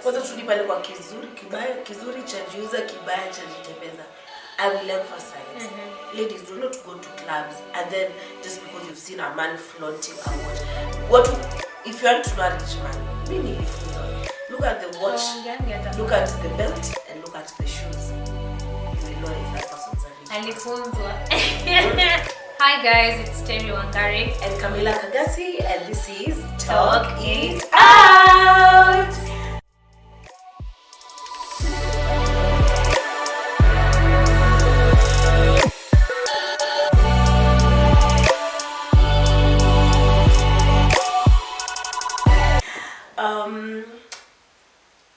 kwanza turudi pale kwa kizuri cha jiuza, kibaya cha jitembeza. I will emphasize, ladies, do not go to clubs and then just because you've seen a man flaunting a watch. If you want to know a rich man, really look at the watch, look at the belt, and look at the shoes. You will know if that person's a rich man. Hi guys, it's Terry Wangari and Camila Kagasi, and this is Talk It Out.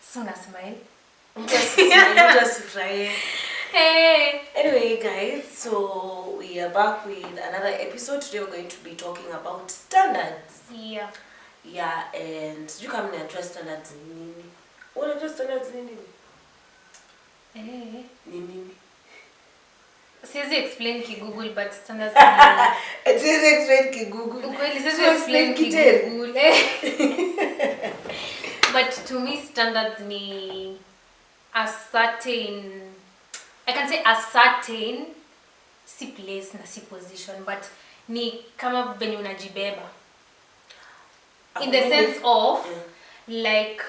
Sona smile. Just right. Hey. Anyway, guys, so we are back with another episode. Today we're going to be talking about standards. Yeah. Yeah, and you come and address standards nini? What address standards nini? Nini? Siwezi explain Google, but standards nini? Siwezi explain Google. Ukweli siwezi explain Google. But to me, standards ni a certain, I can say a certain si place na si position, but ni kama venye unajibeba. In the sense of like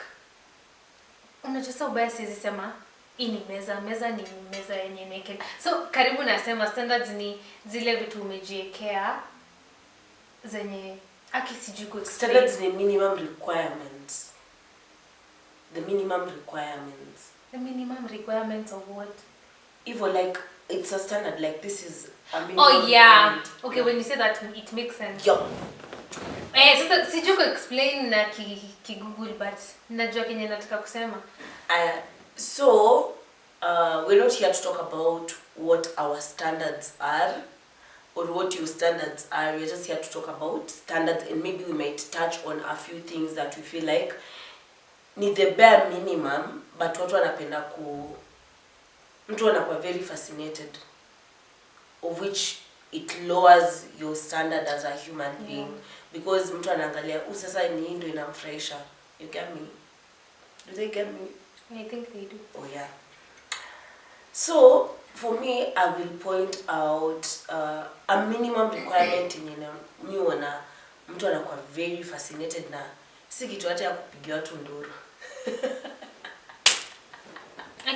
unajua ubaya siwezi sema hii ni meza ni meza yenye naked. So karibu nasema standards ni zile vitu umejiwekea zenye akisijui ku explain. Standards ni minimum requirements. The minimum requirements. The minimum requirements of what? Even like it's a standard, like this is a minimum. Oh yeah. Okay, when you say that it makes sense. Yeah. Sasa sijui ku explain na ki Google, but najua kenye nataka kusema. So we're not here to talk about what our standards are or what your standards are. We're just here to talk about standards, and maybe we might touch on a few things that we feel like ni the bare minimum, but watu wanapenda mtu anakuwa very fascinated, of which it lowers your standard as a human being, because mtu anaangalia sasa ni ndio inamfurahisha. You get me? Do they get me? I think they do. Oh yeah. So for me, I will point out a minimum requirement in niona mtu anakuwa very fascinated na si kitu hata ya kupigia watu nduru.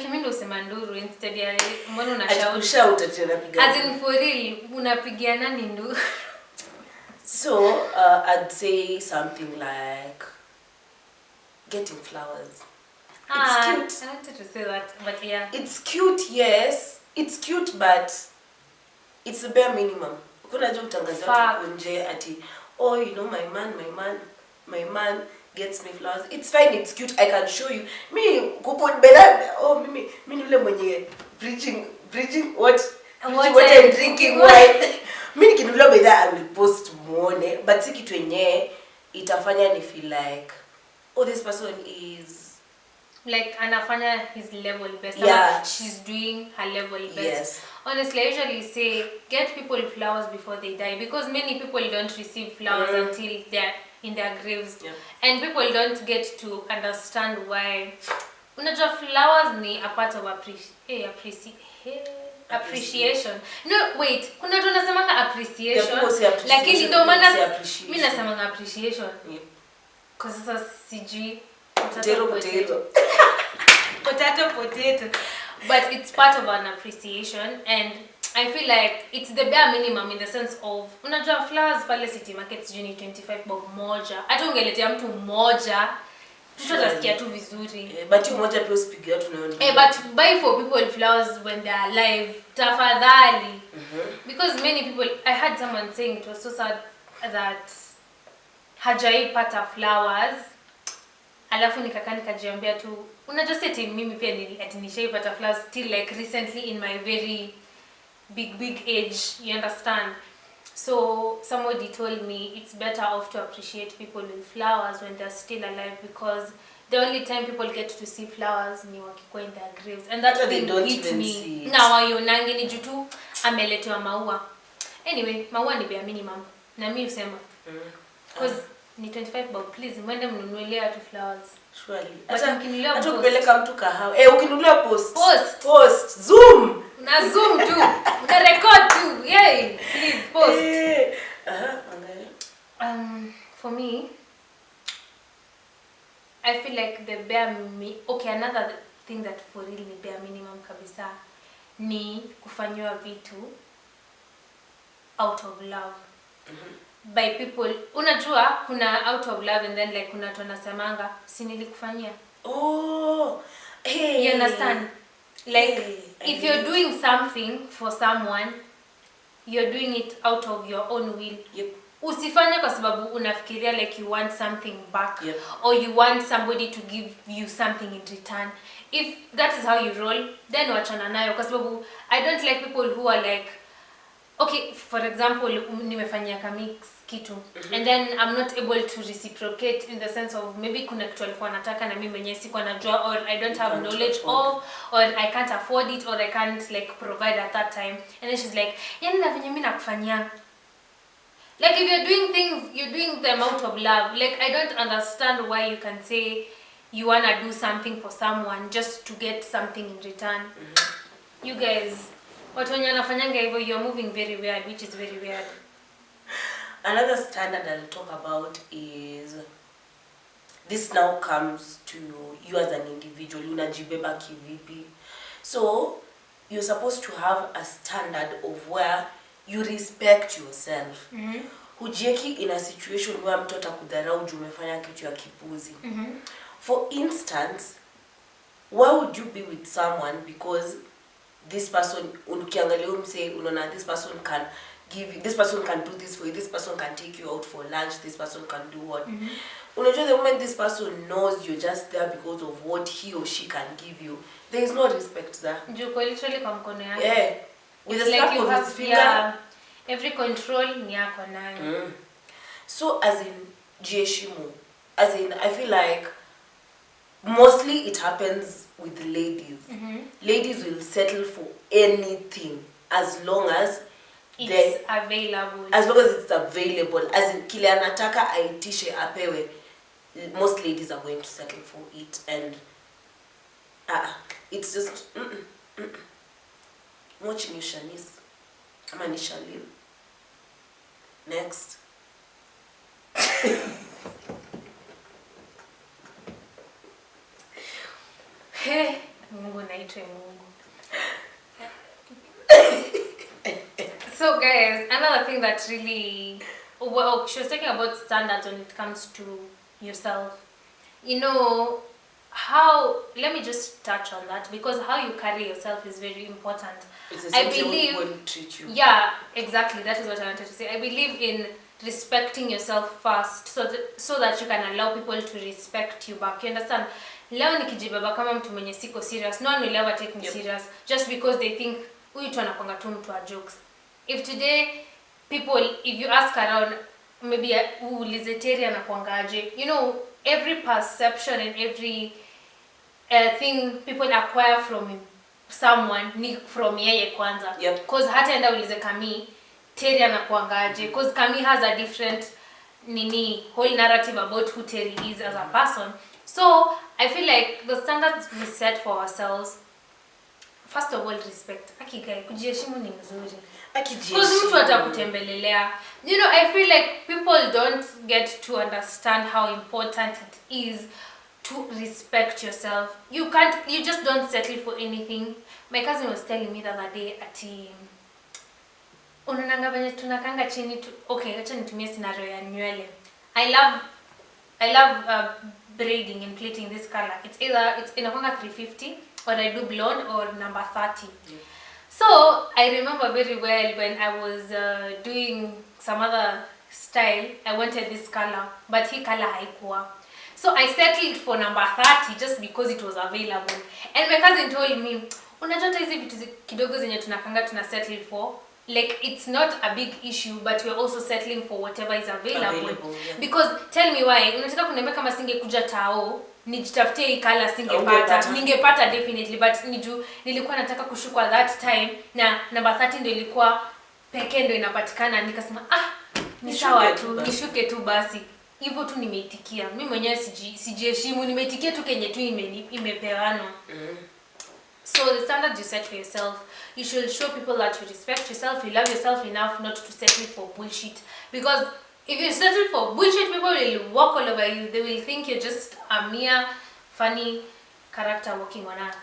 Mimi ndo usema nduru instead ya mbona unashout ati unapiga. As in for real unapigia nani nduru? So I'd say something like getting flowers. It's cute. I wanted to say that, but yeah. It's cute, yes. It's cute, but it's the bare minimum. Kuna jo utangaza watu nje ati, oh, you know, my man gets me flowers. It's fine, it's cute. I can show you. Me kuput bela. Oh, me nule mwenye preaching what I'm drinking wine. Me nikinula bela I will post muone, but si kitu yenye itafanya ni feel like, oh, this person is like anafanya his level best. Yeah. She's doing her level best. Yes. Honestly, I usually say get people flowers before they die, because many people don't receive flowers until they're in their graves. Yeah. And people don't get to understand why. Unajua flowers ni a part of appreciation. No, wait. Kuna watu wanasemanga appreciation. Lakini ndio maana mimi nasemanga appreciation. Because sasa sijui potato. But it's part of an appreciation, and I feel like it's the bare minimum in the sense of unajua flowers pale City Market sijui 25 bob moja. Hata ungeletea mtu mmoja tutasikia tu vizuri. But you moja pia usipige watu naona. But buy for people flowers when they are alive. Tafadhali. Because many people, I had someone saying it was so sad that hajai pata flowers. Alafu nikajiambia tu unajua seti mimi pia nishaipata flowers still like recently in my very big age, you understand? So somebody told me it's better off to appreciate people with flowers when they're still alive, because the only time people get to see flowers ni wakikuwa in their graves, and that they don't hit even me see it. na wayonangi ni jutu ameletewa maua. Anyway, maua ni bare minimum na mimi usema because ni 25 bob, please mwende mnunulie tu flowers. Surely. Hata ukipeleka mtu kahawa. Ukinunulia post. Zoom. Una zoom tu. Una record tu. Yay, please post. For me, I feel like the bare another thing that for real ni bare minimum kabisa ni kufanywa vitu out of love. By people. Unajua kuna out of love and then like kuna watu wanasemanga si nilikufanyia. You understand? Like if you're doing something for someone, you're doing it out of your own will. Yep. Usifanye kwa sababu unafikiria like you want something back. Yep. Or you want somebody to give you something in return. If that is how you roll, then wachana nayo kwa sababu I don't like people who are like, okay, for example, nimefanyia Kamix kitu and then I'm not able to reciprocate in the sense of maybe kuna kitu alikuwa anataka na mimi mwenyewe sikuwa najua, or I don't have knowledge of, or I can't afford it, or I can't like provide at that time, and then she's like, yani na venye mimi nakufanyia. Like if you're doing things, you're doing them out of love. Like I don't understand why you can say you wanna do something for someone just to get something in return. You guys, watu wenye wanafanyanga hivyo, you're moving very weird, which is very weird. Another standard I'll talk about is, this now comes to you as an individual. Unajibeba kivipi. So you're supposed to have a standard of where you respect yourself. Hujieki in a situation where mtu atakudharau juu umefanya kitu ya kipuzi. For instance, why would you be with someone because this person, ukiangalia umse unaona this person can give you, this person can do this for you, this person can take you out for lunch, this person can do what. Unajua the moment this person knows you're just there because of what he or she can give you, there is no respect there. Juko literally kwa mkono yako. Yeah. With a slap of his finger. Every control ni yako nayo. So as in jiheshimu. As in I feel like mostly it happens with ladies. Ladies will settle for anything as long as it's available. As long as it's available. As in kile anataka aitishe apewe. Most ladies are going to settle for it, and it's just watching you Shanice. Ama ni Shalil. Next. Hey, Mungu naitwe Mungu. So guys, another thing that really, well, she was talking about standards when it comes to yourself. You know, how, let me just touch on that, because how you carry yourself is very important. I believe how people treat you. Yeah, exactly. That is what I wanted to say. I believe in respecting yourself first, so that you can allow people to respect you back. You understand? Leo nikijibeba kama mtu mwenye siko serious, no one will ever take me serious just because they think huyu tu anakuanga tu mtu wa jokes. If today people, if you ask around, maybe uulize Terry anakuangaje, you know, every perception and every thing people acquire from someone ni from yeye kwanza. Because hata enda ulize Kami, Terry anakuangaje, because Kami has a different whole narrative about who Terry is as a person. So I feel like the standards we set for ourselves, first of all, respect. Akigai kujiheshimu ni mzuri. Because mtu atakutembelelea. You know, I feel like people don't get to understand how important it is to respect yourself. You just don't settle for anything. My cousin was telling me the other day ati unananga venye tunakanga chini okay, acha nitumie scenario ya nywele. I love braiding and plaiting this color. It's inakwanga 350, or I do blonde or number 30. So I remember very well when I was doing some other style, I wanted this color, but hii color haikuwa. So I settled for number 30 just because it was available. And my cousin told me, unajua hizi vitu kidogo zenye tunakanga tuna settle for, like it's not a big issue, but we're also settling for whatever is available. Because tell me why, unataka kuniambia kama singekuja tao nijitafutie hii color ningepata definitely, but nilikuwa nataka kushukwa that time na number 30 ndio ilikuwa pekee ndio inapatikana, nikasema ni sawa tu nishuke tu basi. hivyo tu nimeitikia. Mimi mwenyewe sijiheshimu, nimeitikia tu kenye tu imepeanwa. So the standards you set for yourself, you should show people that you respect yourself, you love yourself enough not to settle for bullshit. Because if you settle for bullshit, people will walk all over you. They will think you're just a mere funny character walking on earth.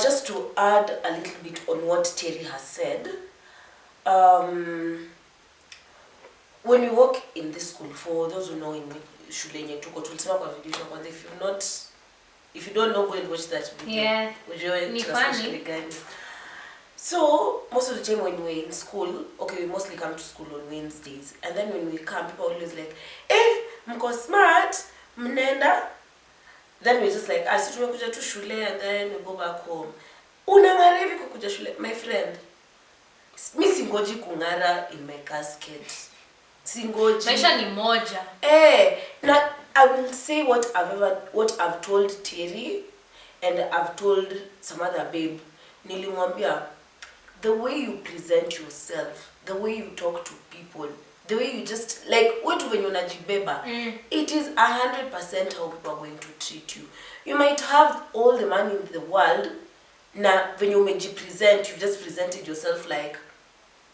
Just to add a little bit on what Terry has said, when we work in this school, for those who know in shule yenye tuko tulisema kwa video kwanza, if you don't know, go and watch that video. Yeah. Ni funny. So most of the time when we're in school, okay, we mostly come to school on Wednesdays, and then when we come, people always like, mko smart, mnenda. Then we're just like, asi tumekuja tu shule, and then we go back home. Unang'ara hivi kukuja shule, my friend. Mi singoji kung'ara in my casket. Singoji. Maisha ni moja. Now I will say what I've told Terry, and I've told some other babe. Nilimwambia, the way you present yourself, the way you talk to people, the way you just like what when you're unajibeba, it is 100% how people are going to treat you. You might have all the money in the world, na when you present, you just presented yourself like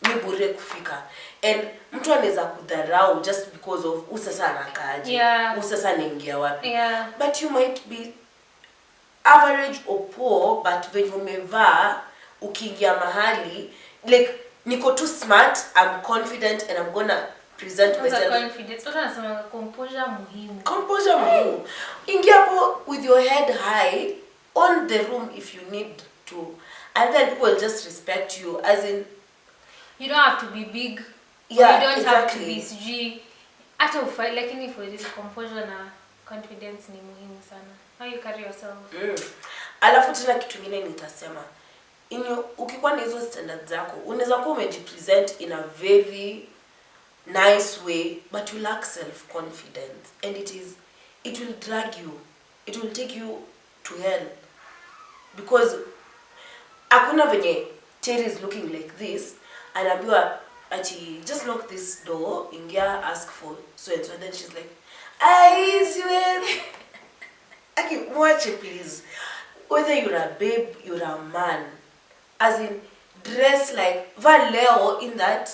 ni bure kufika, and mtu anaweza kudharau just because of usasa anakaaje, usasa anaingia wapi. But you might be average or poor, but when umevaa ukiingia mahali like niko too smart, I'm confident, and I'm gonna present myself. Confidence. Watu wanasema composure muhimu. Composure muhimu. Ingia hapo with your head high, on the room if you need to, and then people will just respect you, as in you don't have to be big. Yeah, you don't exactly. have to be sijui hata ufai, lakini for this composure na confidence ni muhimu sana. How you carry yourself. Alafu tena kitu kingine nitasema, ukikuwa na hizo standards zako, unaweza kuwa umejipresent in a very nice way, but you lack self-confidence, and it will drag you. It will take you to hell. Because hakuna venye Terry is looking like this, anaambiwa ati just lock this door, ingia, ask for so and so, and then she's like, siwezi. Aki, mwache please. Whether you're a babe, you're a man, as in dress like valeo in that.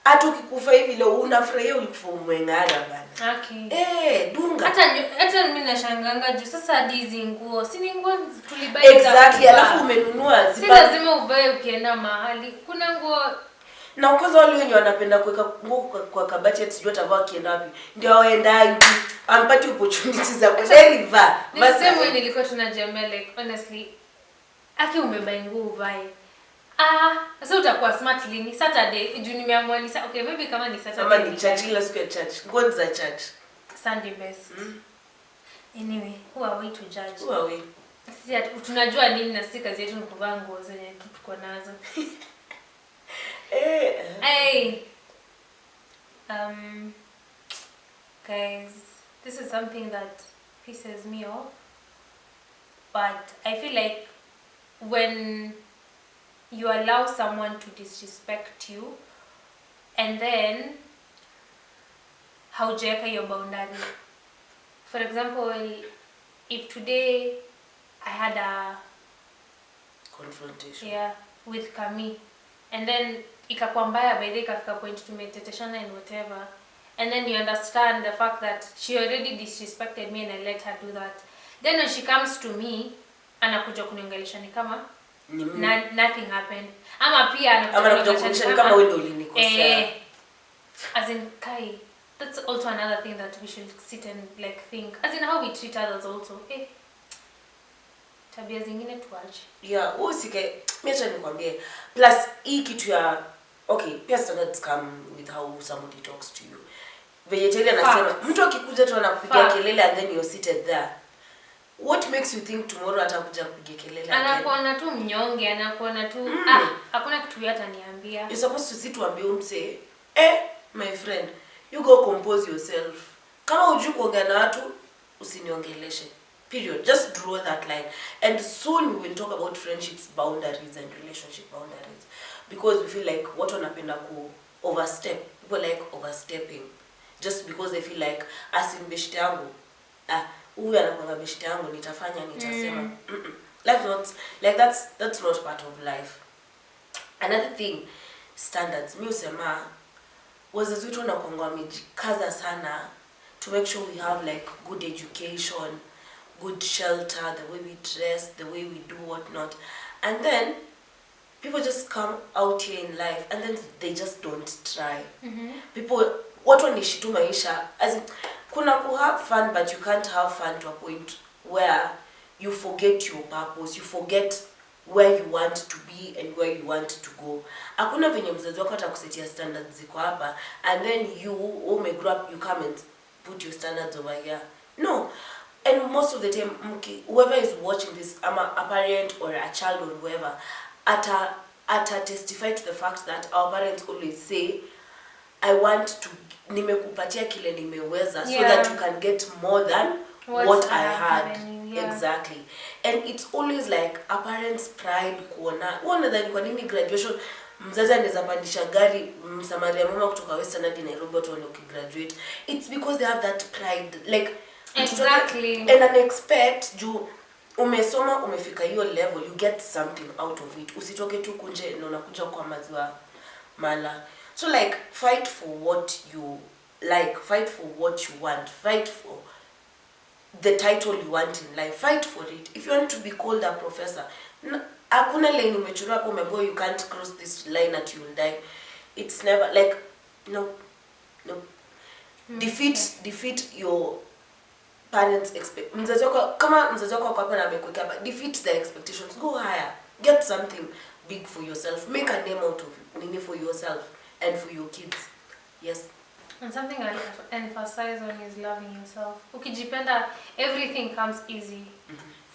Hata ukikufa hivi leo unafurahia ulikufa umeng'ara bana. Dunga. Hata mimi nashanganga juu sasa hizi nguo, si ni nguo tulibai. Exactly, alafu umenunua si lazima uvae ukienda mahali. Kuna nguo na kwanza wale wenye wanapenda kuweka nguo kwa kabati ati sijui atavaa kienda wapi, ndio waendaji ampati opportunities za kudeliver. Basi mimi nilikuwa tunajamia like honestly, aki umebai nguo uvae. Sasa utakuwa smart lini? Saturday, juu nimeamua ni okay, maybe kama ni Saturday. Kama ni church, kila siku ya church. Nguo za church. Sunday best. Anyway, who are we to judge? Who are we? Sisi tunajua nini, na sisi kazi yetu ni kuvaa nguo zenye tuko nazo. Guys, this is something that pisses me off. But I feel like when you allow someone to disrespect you, and then haujaweka your boundary. For example, if today I had a confrontation with Kami, and then ikakuwa mbaya, by the ikafika point tumeteteshana and whatever, and then you understand the fact that she already disrespected me and I let her do that, then when she comes to me anakuja kuniongelesha ni kama nothing happened. Ama pia anakuja kama wewe ndio ulinikosea. As in Kai, that's also another thing that we should sit and like think. As in how we treat others also. Tabia zingine tuache. Usike, mimi acha nikwambie. Plus hii kitu ya okay, pia standards come with how somebody talks to you. Vegetarian anasema mtu akikuja tu anakupigia kelele and then you're seated there. What makes you think tomorrow atakuja kupiga kelele? Anakuona tu mnyonge, anakuona tu hakuna kitu hata niambia. You're supposed to sit to ambie umse, my friend, you go compose yourself. Kama hujui kuongea na watu, usiniongeleshe. Period. Just draw that line. And soon we will talk about friendships boundaries and relationship boundaries. Because we feel like watu wanapenda ku overstep. People like overstepping. just because they feel like asim beshte yangu huyu anakuanga beshte yangu nitafanya nitasema. Life not like that's not part of life. Another thing, standards. Mi usema wazazi wetu wanakuanga wamejikaza sana to make sure we have like good education, good shelter, the way we dress, the way we do whatnot, and then people just come out here in life and then they just don't try. People, watu wanaishi tu maisha as in, kuna ku have fun but you can't have fun to a point where you forget your purpose, you forget where you want to be and where you want to go. Hakuna venye mzazi wako atakusetia standards ziko hapa and then you may grow up, you come and put your standards over here. No. And most of the time, whoever is watching this, a parent or a child or whoever, ata testify to the fact that our parents always say, I want to nimekupatia kile nimeweza so that you can get more than what I had. Exactly. And it's always like a parent's pride kuona. One kwa nini graduation mzazi anaweza pandisha gari msamaria mama kutoka Western hadi Nairobi watu graduate. It's because they have that pride. Like exactly. And an expect juu umesoma umefika hiyo level, you get something out of it. Usitoke tu kunje na unakuja kwa maziwa mala. So like fight for what you like, fight for what you want, fight for the title you want in life, fight for it. If you want to be called a professor, hakuna line umechora hapo umebo you can't cross this line that you will die. It's never like no. Defeat your parents expect. Mzazi wako kama mzazi wako hapa na amekuweka hapa, defeat their expectations, go higher, get something big for yourself, make a name out of it for yourself and for your kids. Yes. And something I emphasize on is loving yourself. Ukijipenda, everything comes easy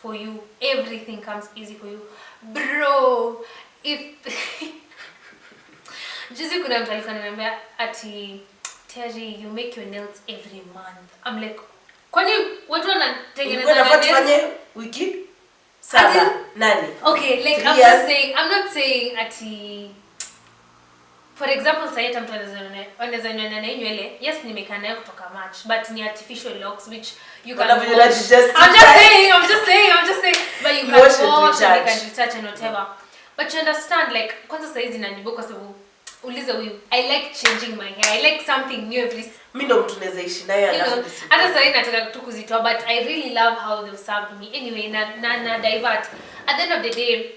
for you. Everything comes easy for you. Bro, if Jizi kuna mtu alikuwa ananiambia ati Terry, you make your nails every month. I'm like, kwani watu wanatengeneza nails fanye wiki saba nani? Okay, like I'm not saying ati for example sayeta mtu anaweza nyonya na nywele, yes nimekaa nayo kutoka March, but ni artificial locks which you can wash. I'm just saying but you can wash and you can retouch and whatever. But you understand, like kwanza saizi nanibo kwa sababu uliza huyu, I like changing my hair, I like something new every mimi ndo mtu naweza ishi naye alafu hata sasa nataka tu kuzitoa, but I really love how they served me anyway. Na divert at the end of the day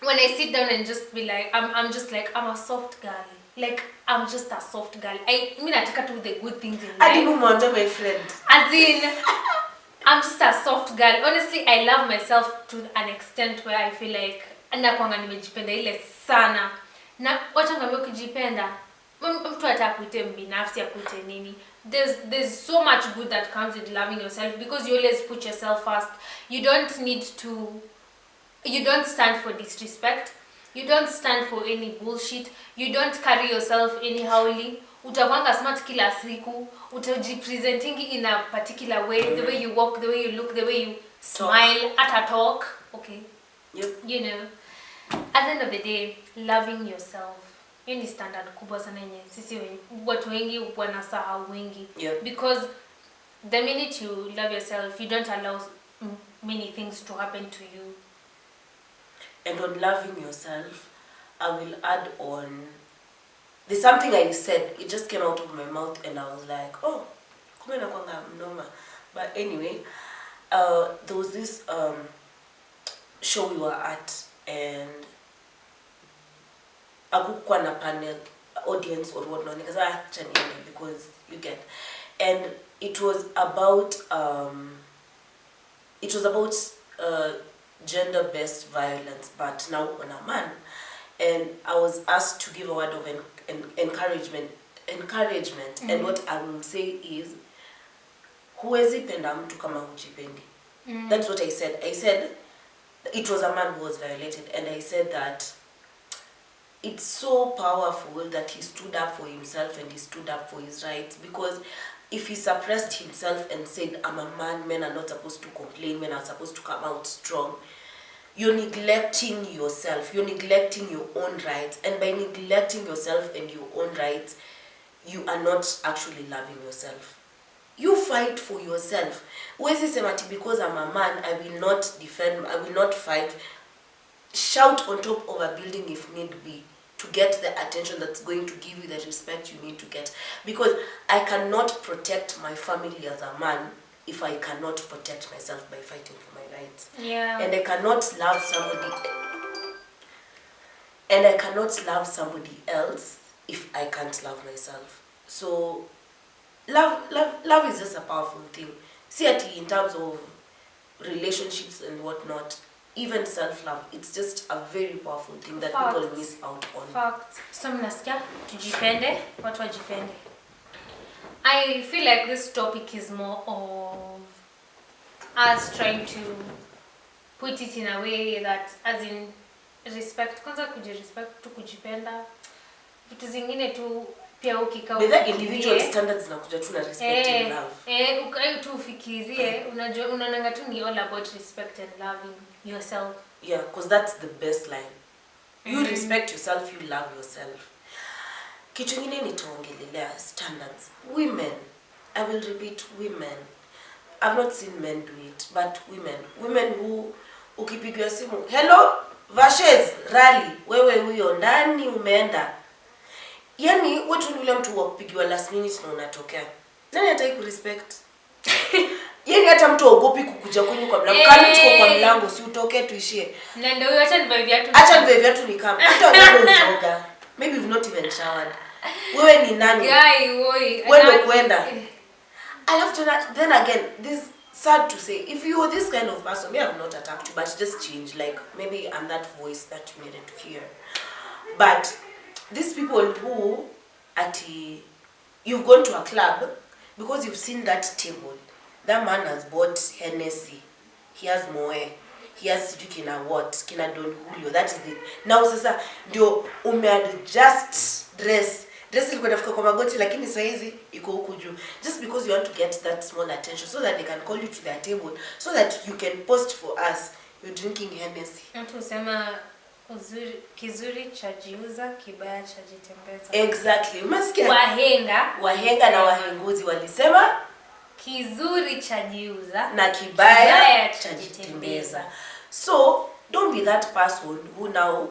when I sit down and just be like I'm just like I'm a soft girl, like I'm just a soft girl. Mimi nataka to the good things in life. Hadi mumwambia my friend as in I'm just a soft girl. Honestly, I love myself to an extent where I feel like anakuanga nimejipenda ile sana. Na wacha ngambia ukijipenda mtu atakuite mbinafsi akuite nini. There's so much good that comes with loving yourself because you always put yourself first. You don't stand for disrespect. You don't stand for any bullshit. You don't carry yourself anyhowly. Utakwanga smart kila siku. Utajipresenting in a particular way, the way you walk, the way you look, the way you smile at a talk. Okay. Yep. You know. At the end of the day, loving yourself. Hiyo ni standard kubwa sana yenye sisi watu wengi wanasahau wengi. Yep. Because the minute you love yourself, you don't allow many things to happen to you. And on loving yourself, I will add on, there's something I said, it just came out of my mouth and I was like, oh, kumbe nakwanga mnoma. But anyway, there was this show we were at and akukwa na panel audience or whatnot, because you get, and it was about gender-based violence, but now on a man. And I was asked to give a word of encouragement. And what I will say is, huwezi penda mtu kama hujipendi. That's what I said. I said it was a man who was violated, and I said that it's so powerful that he stood up for himself and he stood up for his rights, because if he suppressed himself and said, I'm a man, men are not supposed to complain, men are supposed to come out strong, you're neglecting yourself, you're neglecting your own rights, and by neglecting yourself and your own rights, you are not actually loving yourself. You fight for yourself. Huwezi sema ati because I'm a man, I will not defend, I will not fight. Shout on top of a building if need be, to get the attention that's going to give you the respect you need to get. Because I cannot protect my family as a man if I cannot protect myself by fighting for my rights. Yeah. And I cannot love somebody else if I can't love myself. So love is just a powerful thing. See it in terms of relationships and whatnot, even self-love, it's just a very powerful thing that people miss out on. Fact. So mnasikia tujipende, watu wajipende. I feel like this topic is more of us trying to put it in a way that, as in respect, kwanza kujirespect, tu kujipenda, vitu zingine tu pia ukikaa with the individual standards na kuja tu na respect and love. Ukai tu ufikirie, unajua unaonanga tu ni all about respect and loving yourself. Yeah, because that's the best line. You respect yourself, you love yourself. Kitu ingine nitaongelelea standards. Women, I will repeat, women. I've not seen men do it, but women who ukipigiwa simu, hello Vashes rally, wewe huyo ndani umeenda. Yani watu ni ule mtu wa kupigiwa last minute na unatokea. Nani hataki kurespect? Yani hata mtu ogopi kukuja kwenye kwa mlango. Kama tuko kwa mlango si utoke tuishie. Na ndio acha nivae viatu. Acha nivae viatu ni kama. Hata wewe unaoga. Maybe you've not even showered. Wewe ni nani? Guy, woi. Wewe kwenda. Alafu then again, this sad to say, if you are this kind of person, me I have not attacked you, but just change. Like maybe I'm that voice that you needed to hear. But these people who you've gone to a club because you've seen that table, that man has bought Hennessy, he has Moe, he has kina what, kina Don Julio, that is it. Now sasa ndio umeadjust dress ilikuwa inafika kwa magoti lakini saa hizi iko huku juu, just because you want to get that small attention so that they can call you to their table, so that you can post for us you're drinking Hennessy. Mtu usema kizuri chajiuza, kibaya chajitembeza. Exactly. Umesikia? Wahenga na wahenguzi walisema kizuri chajiuza na kibaya chajitembeza. So don't be that person who now,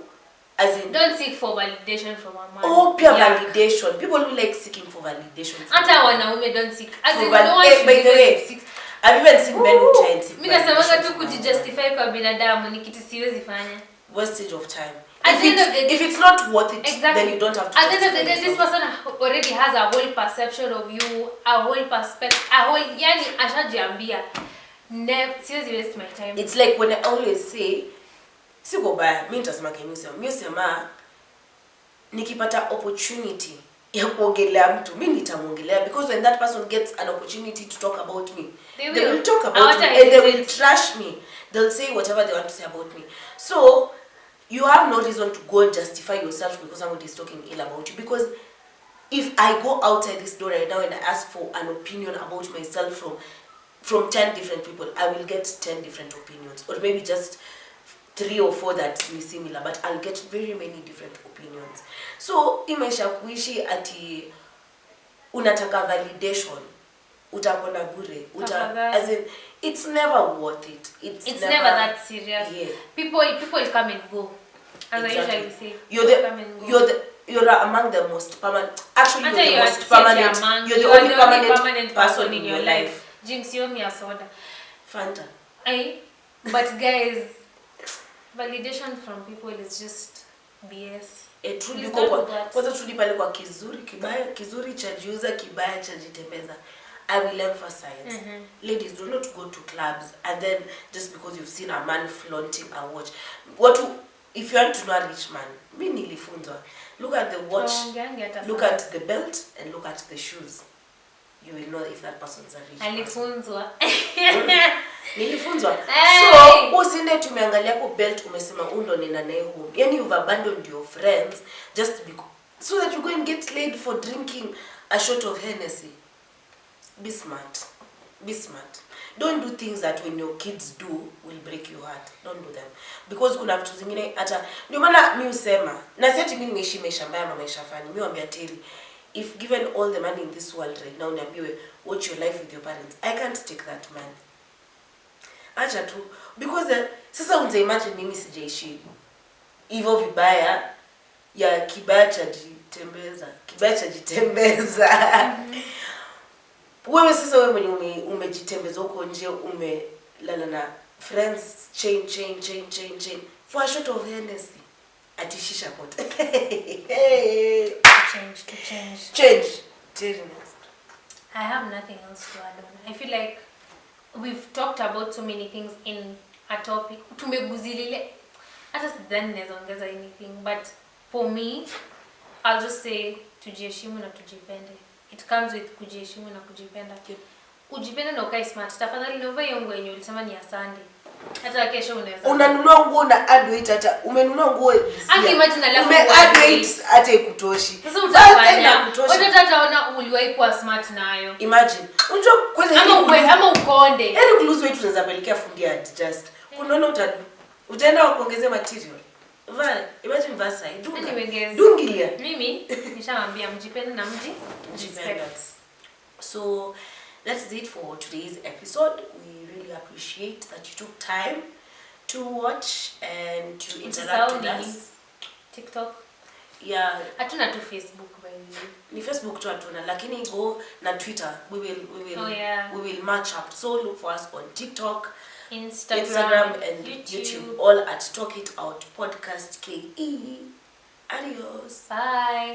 as in, don't seek for validation from a man. Oh, pure validation. People who like seeking for validation. Hata wanaume don't seek. As in, no one by the way, I've even seen men who try and seek. Mimi nasemanga tu kujustify kwa binadamu ni kitu siwezi fanya. Wastage of time. If it's not worth it, exactly, then you don't have to. At the end of the day, this person already has a whole perception of you, a whole perspective, yani ashajiambia. Seriously waste my time. It's like when I always say, siko baya, mimi nitasema kenyusa. Mimi sema nikipata opportunity ya kuongelea mtu, mimi nitamuongelea, because when that person gets an opportunity to talk about me, they will talk about me and they will trash me. They'll say whatever they want to say about me. So you have no reason to go and justify yourself because somebody is talking ill about you. Because if I go outside this door right now and I ask for an opinion about myself from 10 different people, I will get 10 different opinions, or maybe just 3 or 4 that are similar, but I'll get very many different opinions. So imesha kuishi ati unataka validation, utakona bure, as in, it's never worth it. It's never that serious. Yeah. People come and go. As Exactly. I usually say, you're among the most permanent. Actually, you're the most permanent. You're the only permanent person in your life. Jinx, you me a soda. Fanta. But guys, validation from people is just BS. Kwanza turudi pale kwa kizuri chajiuza, kibaya chajitembeza. I will emphasize, ladies, do not go to clubs and then just because you've seen a man flaunting a watch. If you want to know a rich man, mimi nilifunzwa. Look at the watch, look at the belt, and look at the shoes. You will know if that person's a rich Alifunzwa. Nilifunzwa. So, usinde tumeangalia kwa belt umesema undo nina naye home. Yani you've abandoned your friends just because, so that you go and get laid for drinking a shot of Hennessy. Be smart. Be smart. Don't do things that when your kids do will break your heart. Don't do them. Because kuna vitu zingine hata ndio maana mimi usema na sisi mimi nimeishi maisha mbaya ama maisha fani. Mimi waambia teli if given all the money in this world right now, niambiwe watch your life with your parents, I can't take that money. Acha tu, because sasa unza imagine mimi sijaishi hivyo vibaya ya kibaya cha jitembeza. Wewe sasa wewe mwenye umejitembeza huko nje, umelala na friends chain for a shot of Hennessy atishisha pot. Change. I have nothing else to add on. I feel like we've talked about so many things in a topic. Tumeguzilile. Hata sidhani naweza ongeza anything, but for me, I'll just say tujiheshimu na tujipende. It comes with kujiheshimu na kujipenda. Ujipende na ukae smart. Tafadhali niombe hiyo nguo yenye ulisema ni ya Sunday. Hata kesho unaweza. Unanunua nguo na add weight, hata umenunua nguo imagine alafu add weight hata ikutoshi. Sasa utafanya. Watu hataona uliwahi kuwa smart nayo. Imagine. Unajua kweli ama ukonde. Yaani kulose weight unaweza pelekea fundi adjust. Unaona utaenda kuongezea material. Vale, imagine Versailles. Dungilia. Mimi nishamwambia mjipende na mjipende. So that is it for today's episode. We really appreciate that you took time to watch and to interact with us. TikTok. Yeah. Hatuna tu Facebook by the way. Ni Facebook tu hatuna, lakini go na Twitter. We will match up. So look for us on TikTok, Instagram and YouTube. All at Talk It Out Podcast KE. Adios. Bye.